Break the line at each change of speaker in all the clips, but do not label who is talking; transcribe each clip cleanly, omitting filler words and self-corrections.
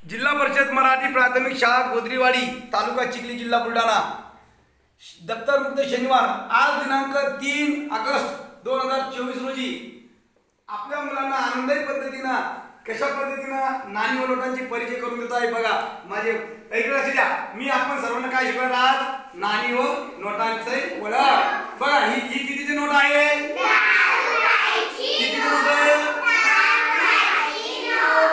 जिल्हा परिषद मराठी प्राथमिक शाळा गोदरीवाडी तालुका चिखली जिल्हा बुलढाणा। दप्तर मुक्त शनिवार आज दिनांक 3 ऑगस्ट 2024 रोजी आपल्या मुलांना आनंददायी पद्धतीने कशा पद्धतीने नाणी व नोटांची परिचय करून देत आहे। बघा माझे ऐकलं लक्ष द्या, मी आपण सर्वांना काय शिकवणार आज नाणी व नोटांचे ओळख। बघा ही कितीची नोट आहे? कितीची नोट आहे?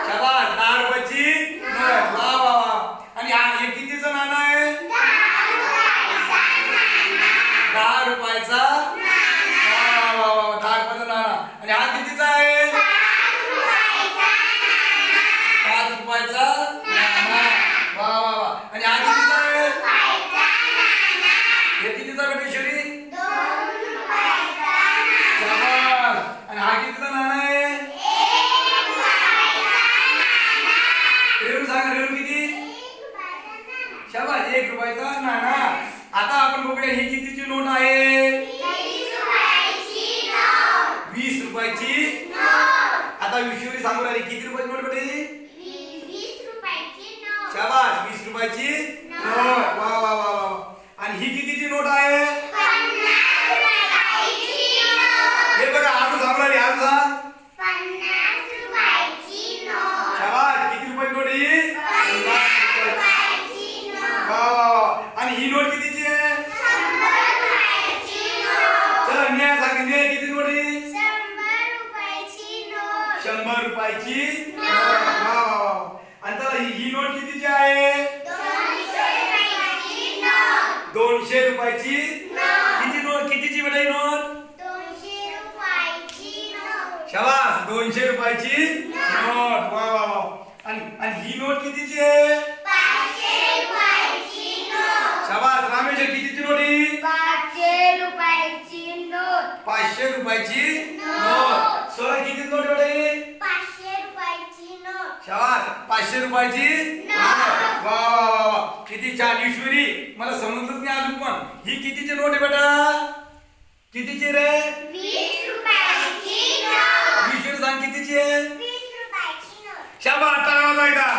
शाबास, 10 रुपयाची नोट। वा वा वा। आणि हे कितीचं नाणं आहे? 10 रुपयाचा। वा वा वा, 10 रुपयाचा नाणं। आणि हा कितीचा आहे? 5 रुपयाचा नाणं। वा वा वा। आणि हा कितीचा आहे? हे कितीचा बेटेश्वरी?
2 रुपयाचा।
शाबास। आणि हा कितीचा नाणं आहे?
1 रुपयाचा नाणं।
रेणू सांगा, रेणू किती?
1 रुपयाचा नाणं।
शाबास, 1 रुपयाचा नाणं। आता आपण बघूया ही कितीची नोट आहे?
20 रुपयाची नोट।
20 रुपयाची
नोट।
आता विश्वरी सांगू राहिली किती रुपयाची नोट बेटे?
20 रुपयाची नोट।
शाबास, 20 रुपयाची नोट। वा वा वा वा। आणि ही कितीची नोट आहे?
50 रुपयाची नोट।
हे बघा आजू सांगू राहिली, आजू सांग।
50 रुपयाची नोट।
शाबास, किती रुपयाची नोट ही?
50 रुपयाची नोट।
वा वा वा। आणि ही नोट कितीची आहे?
100 रुपयाची नोट।
चला न्याय सांग, न्याय किती नोट ही?
100 रुपयाची नोट।
100 रुपयाची नोट। वा वा वा। आणि चला ही नोट कितीची आहे?
200 रुपयाची नोट।
200 रुपयाची
नोट।
किती नोट? कितीची बेटा ही नोट?
200 रुपयाची नोट।
शाबास, 200 रुपयाची नोट। वा वा वा। आणि ही नोट कितीची आहे?
500 रुपयाची नोट।
शाबास, रामेश्वर कितीची नोट ही?
500 रुपयाची नोट।
500 रुपयाची
नोट।
नोट। सोळा किती नोट बेटा ही?
500 रुपयाची नोट।
शाबास, 500 रुपयाची नोट। वा वा वा वा। किती छान ईश्वरी, मला समजलंच नाही अजून पण ही कितीची नोट आहे बेटा? कितीची रे?
20 रुपयाची नोट।
ईश्वरी सांग कितीची आहे?
20 रुपयाची नोट।
शाबास, टाळ्या वाजवा एकदा।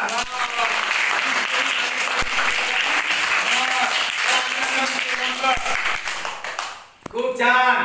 खूप छान।